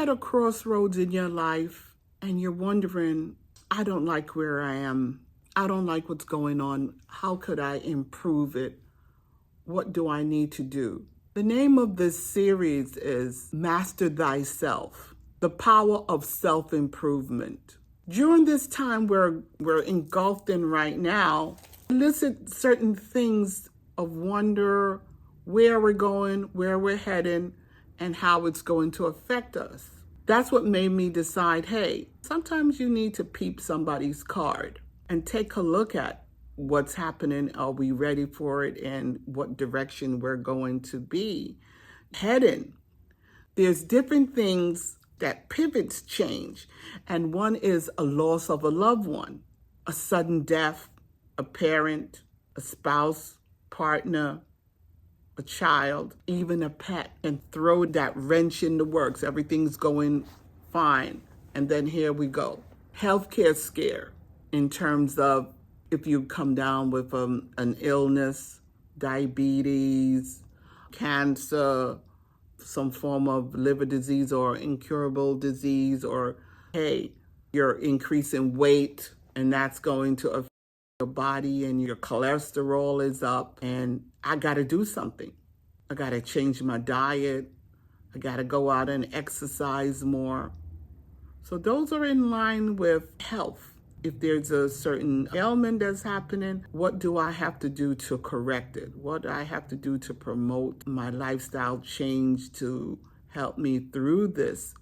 at a crossroads in your life and you're wondering, I don't like where I am. I don't like what's going on. How could I improve it? What do I need to do? The name of this series is Master Thyself, the power of self-improvement. During this time we're engulfed in right now, elicit certain things of wonder, where we're going, where we're heading, and how it's going to affect us. That's what made me decide, hey, sometimes you need to peep somebody's card and take a look at what's happening. Are we ready for it, and what direction we're going to be heading? There's different things that pivots change, and one is a loss of a loved one, a sudden death, a parent, a spouse, partner, a child, even a pet, and throw that wrench in the works. Everything's going fine, and then here we go. Healthcare scare in terms of if you come down with an illness, diabetes, cancer, some form of liver disease or incurable disease, or hey, you're increasing weight and that's going to affect your body and your cholesterol is up, and I got to do something. I got to change my diet. I got to go out and exercise more. So those are in line with health. If there's a certain ailment that's happening, what do I have to do to correct it? What do I have to do to promote my lifestyle change to help me through this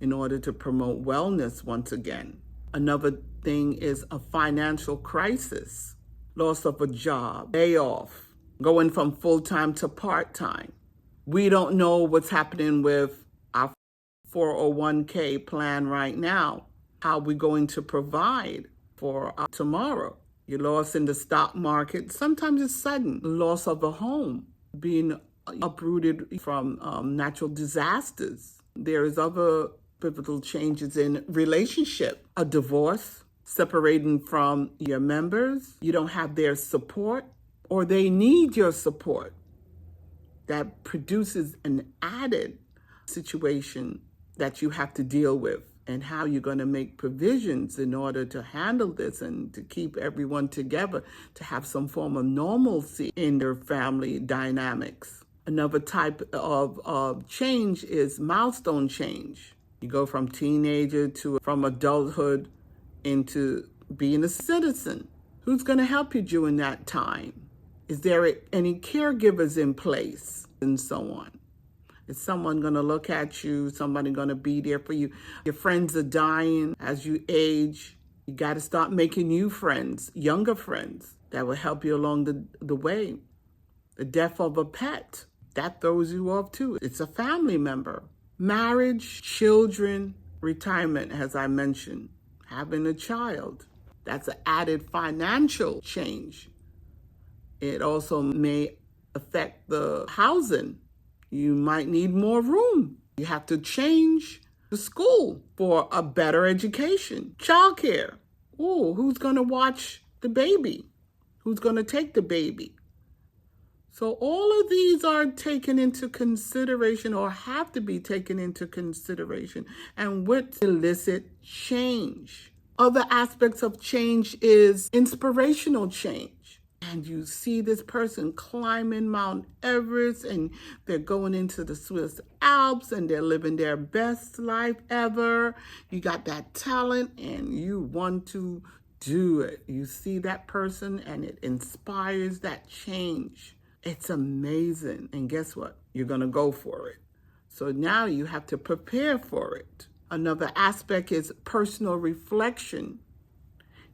in order to promote wellness once again? Another thing is a financial crisis, loss of a job, layoff, going from full-time to part-time. We don't know what's happening with our 401k plan right now. How we're going to provide for tomorrow. Your loss in the stock market, sometimes it's sudden. Loss of a home, being uprooted from natural disasters. There's other pivotal changes in relationship. A divorce, separating from your members. You don't have their support, or they need your support. That produces an added situation that you have to deal with, and how you're going to make provisions in order to handle this and to keep everyone together, to have some form of normalcy in their family dynamics. Another type of change is milestone change. You go from teenager to from adulthood into being a citizen. Who's going to help you during that time? Is there any caregivers in place? And so on. Is someone going to look at you? Somebody going to be there for you? Your friends are dying as you age. You got to start making new friends, younger friends that will help you along the way. The death of a pet, that throws you off too. It's a family member. Marriage, children, retirement, as I mentioned, having a child. That's an added financial change. It also may affect the housing. You might need more room. You have to change the school for a better education. Childcare. Oh, who's going to watch the baby? Who's going to take the baby? So all of these are taken into consideration, or have to be taken into consideration, and what elicit change. Other aspects of change is inspirational change. And you see this person climbing Mount Everest, and they're going into the Swiss Alps, and they're living their best life ever. You got that talent and you want to do it. You see that person and it inspires that change. It's amazing. And guess what? You're going to go for it. So now you have to prepare for it. Another aspect is personal reflection.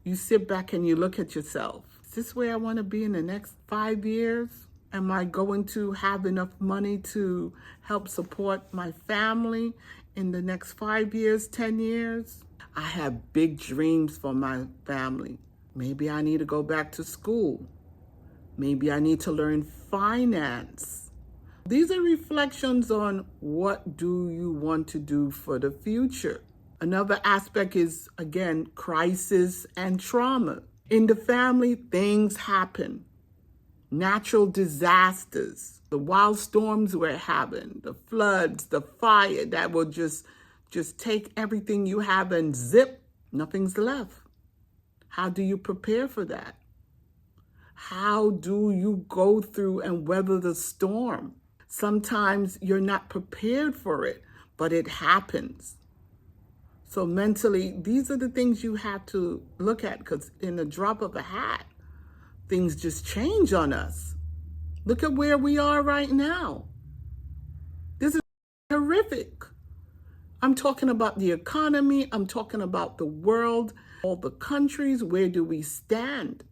You sit back and you look at yourself. Is this where I want to be in the next 5 years? Am I going to have enough money to help support my family in the next 5 years, 10 years? I have big dreams for my family. Maybe I need to go back to school. Maybe I need to learn finance. These are reflections on what do you want to do for the future. Another aspect is, again, crisis and trauma. In the family, things happen. natural disasters, the wild storms we're having, the floods, the fire that will just take everything you have and zip, nothing's left. How do you prepare for that? How do you go through and weather the storm? Sometimes you're not prepared for it, but it happens. So mentally, these are the things you have to look at, because in the drop of a hat, things just change on us. Look at where we are right now. This is horrific. I'm talking about the economy. I'm talking about the world, all the countries. Where do we stand?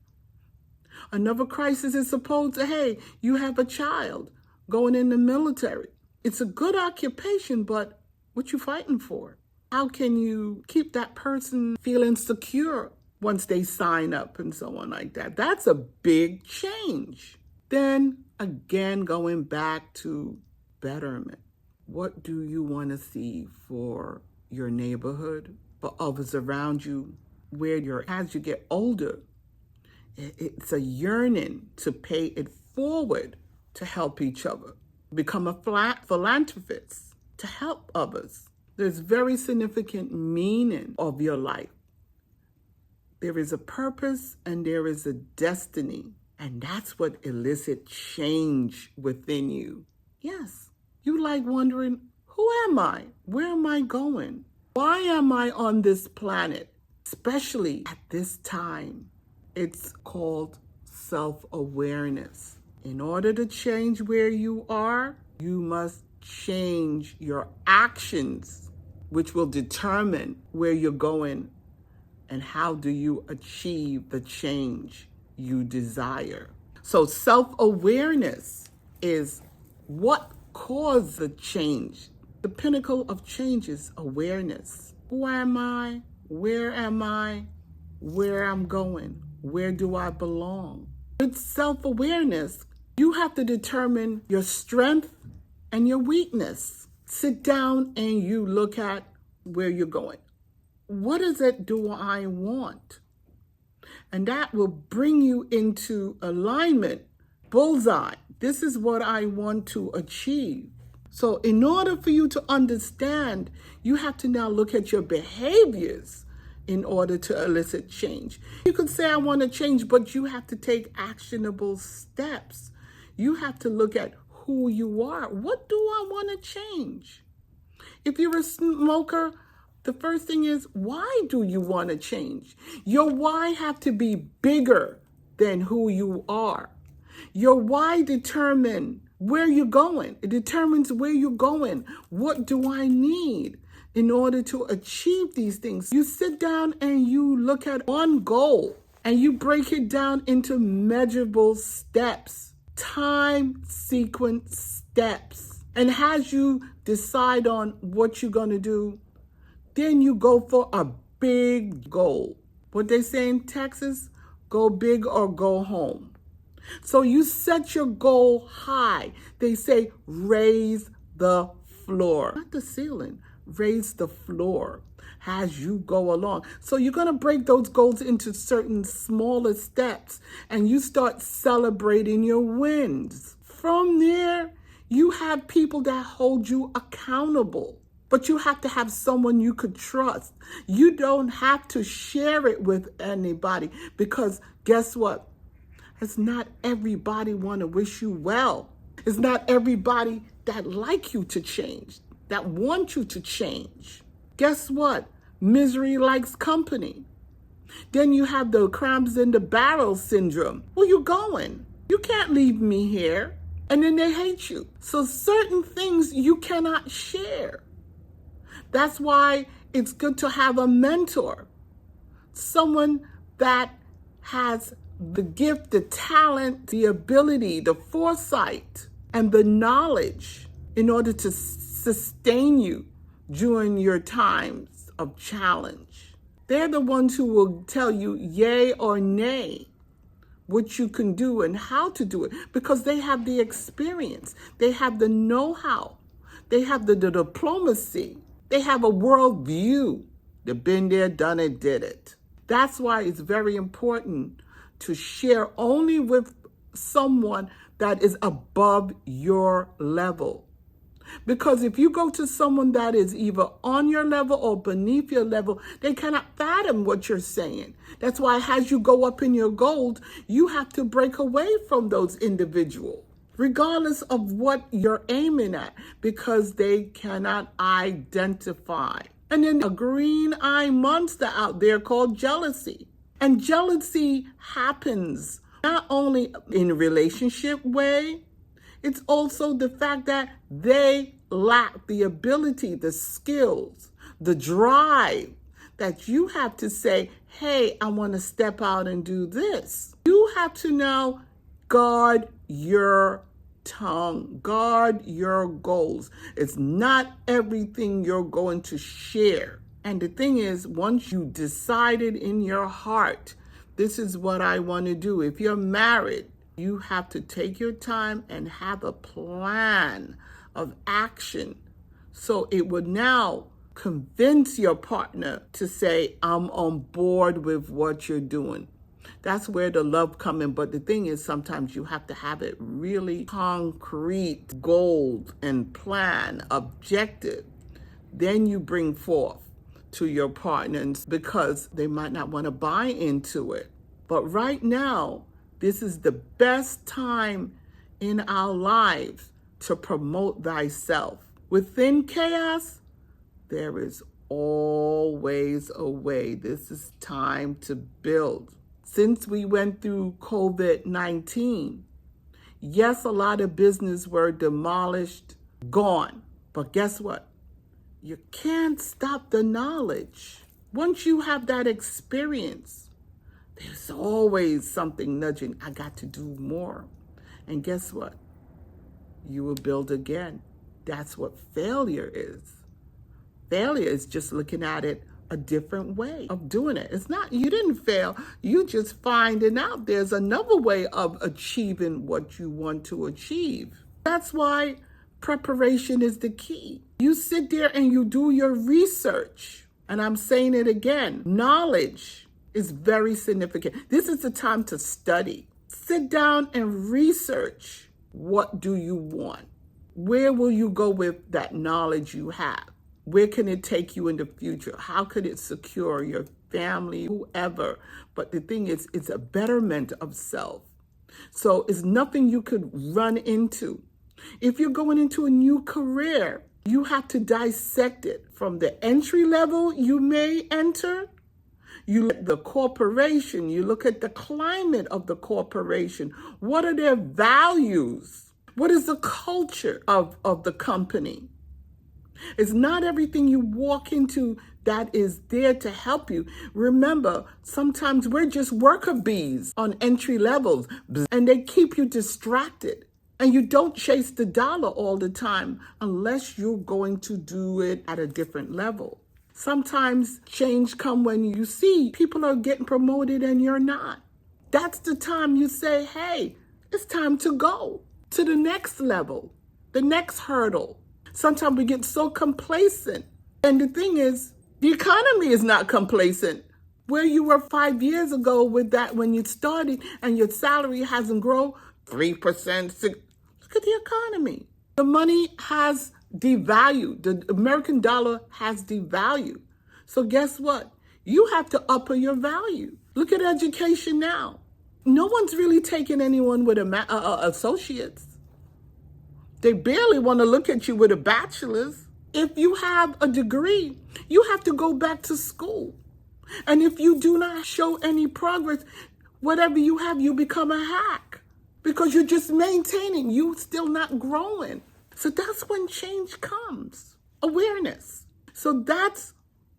Another crisis is supposed to, hey, you have a child going in the military. It's a good occupation, but what you fighting for? How can you keep that person feeling secure once they sign up and so on like that? That's a big change. Then again, going back to betterment. What do you want to see for your neighborhood, for others around you, where you're as you get older? It's a yearning to pay it forward to help each other. Become a philanthropist to help others. There's very significant meaning of your life. There is a purpose and there is a destiny. And that's what elicits change within you. Yes, you like wondering, who am I? Where am I going? Why am I on this planet? Especially at this time. It's called self-awareness. In order to change where you are, you must change your actions, which will determine where you're going and how do you achieve the change you desire. So self-awareness is what caused the change. The pinnacle of change is awareness. Who am I? Where am I? Where I'm going? Where do I belong? With self-awareness, you have to determine your strength and your weakness. Sit down and you look at where you're going. What is it do I want? And that will bring you into alignment. Bullseye. This is what I want to achieve. So in order for you to understand, you have to now look at your behaviors in order to elicit change. You could say, I want to change, but you have to take actionable steps. You have to look at who you are. What do I want to change? If you're a smoker, the first thing is, why do you want to change? Your why have to be bigger than who you are. Your why determines where you're going. It determines where you're going. What do I need in order to achieve these things? You sit down and you look at one goal and you break it down into measurable steps, time sequence steps. And as you decide on what you're going to do, then you go for a big goal. What they say in Texas, go big or go home. So you set your goal high. They say raise the floor, not the ceiling, raise the floor as you go along. So you're going to break those goals into certain smaller steps and you start celebrating your wins. From there, you have people that hold you accountable. But you have to have someone you could trust. You don't have to share it with anybody because guess what? It's not everybody want to wish you well. It's not everybody that like you to change, that want you to change. Guess what? Misery likes company. Then you have the crabs in the barrel syndrome. Where you going? You can't leave me here. And then they hate you. So certain things you cannot share. That's why it's good to have a mentor, someone that has the gift, the talent, the ability, the foresight, and the knowledge in order to sustain you during your times of challenge. They're the ones who will tell you yay or nay, what you can do and how to do it, because they have the experience, they have the know-how, they have the diplomacy. They have a world view. They've been there, done it, did it. That's why it's very important to share only with someone that is above your level. Because if you go to someone that is either on your level or beneath your level, they cannot fathom what you're saying. That's why as you go up in your goals, you have to break away from those individuals, regardless of what you're aiming at, because they cannot identify. And then a green-eyed monster out there called jealousy. And jealousy happens not only in a relationship way, it's also the fact that they lack the ability, the skills, the drive that you have to say, hey, I want to step out and do this. You have to now guard your tongue, guard your goals. It's not everything you're going to share. And the thing is, once you decided in your heart, this is what I want to do. If you're married, you have to take your time and have a plan of action. So it would now convince your partner to say, I'm on board with what you're doing. That's where the love comes in. But the thing is, sometimes you have to have it really concrete, goal and plan, objective. Then you bring forth to your partners because they might not want to buy into it. But right now, this is the best time in our lives to promote thyself. Within chaos, there is always a way. This is time to build. Since we went through COVID-19, yes, a lot of business were demolished, gone. But guess what? You can't stop the knowledge. Once you have that experience, there's always something nudging. I got to do more. And guess what? You will build again. That's what failure is. Failure is just looking at it a different way of doing it. It's not, you didn't fail. You just finding out there's another way of achieving what you want to achieve. That's why preparation is the key. You sit there and you do your research. And I'm saying it again, knowledge is very significant. This is the time to study. Sit down and research. What do you want? Where will you go with that knowledge you have? Where can it take you in the future? How could it secure your family, whoever? But the thing is, it's a betterment of self. So it's nothing you could run into. If you're going into a new career, you have to dissect it from the entry level you may enter. You look at the corporation, you look at the climate of the corporation. What are their values? What is the culture of the company? It's not everything you walk into that is there to help you. Remember, sometimes we're just worker bees on entry levels, and they keep you distracted. And you don't chase the dollar all the time unless you're going to do it at a different level. Sometimes change comes when you see people are getting promoted and you're not. That's the time you say, hey, it's time to go to the next level, the next hurdle. Sometimes we get so complacent. And the thing is, the economy is not complacent. Where you were 5 years ago with that when you started and your salary hasn't grown 3%, 6%. Look at the economy. The money has devalued. The American dollar has devalued. So guess what? You have to upper your value. Look at education now. No one's really taking anyone with associates. They barely want to look at you with a bachelor's. If you have a degree, you have to go back to school. And if you do not show any progress, whatever you have, you become a hack. Because you're just maintaining, you still not growing. So that's when change comes, awareness. So that's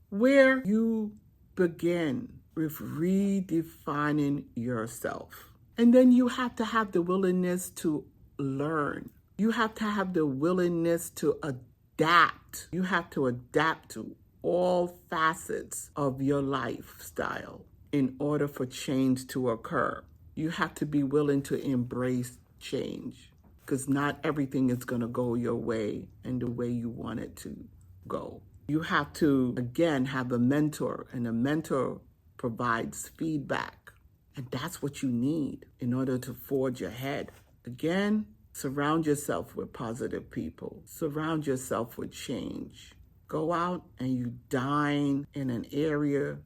where you begin with redefining yourself. And then you have to have the willingness to learn. You have to have the willingness to adapt. You have to adapt to all facets of your lifestyle in order for change to occur. You have to be willing to embrace change because not everything is going to go your way and the way you want it to go. You have to, again, have a mentor, and a mentor provides feedback And that's what you need in order to forge ahead. Again, surround yourself with positive people. Surround yourself with change. Go out and you dine in an area.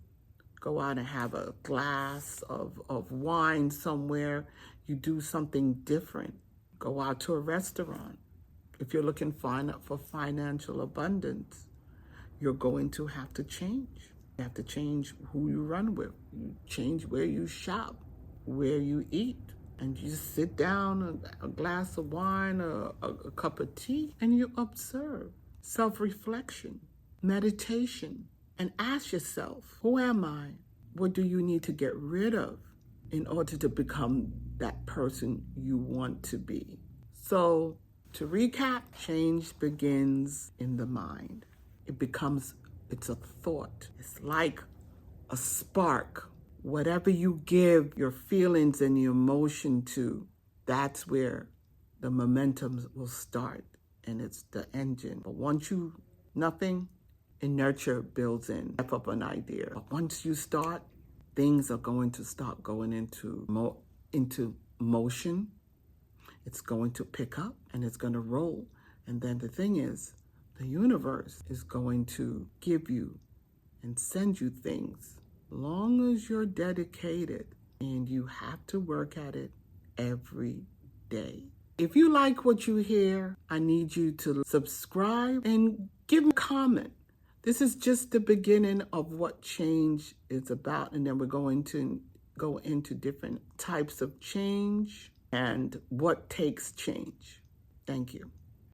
Go out and have a glass of wine somewhere. You do something different. Go out to a restaurant. If you're looking for financial abundance, you're going to have to change. You have to change who you run with. You change where you shop, where you eat. And you sit down, a glass of wine, a cup of tea, and you observe. Self-reflection, meditation, and ask yourself, who am I? What do you need to get rid of in order to become that person you want to be? So, to recap, change begins in the mind. It's a thought. It's like a spark. Whatever you give your feelings and your emotion to, that's where the momentum will start, and it's the engine. But inertia builds in. Step up an idea. But once you start, things are going to start going into motion. It's going to pick up and it's going to roll. And then the thing is, the universe is going to give you and send you things, long as you're dedicated, and you have to work at it every day. If you like what you hear, I need you to subscribe and give me a comment. This is just the beginning of what change is about, and then we're going to go into different types of change and what takes change. Thank you.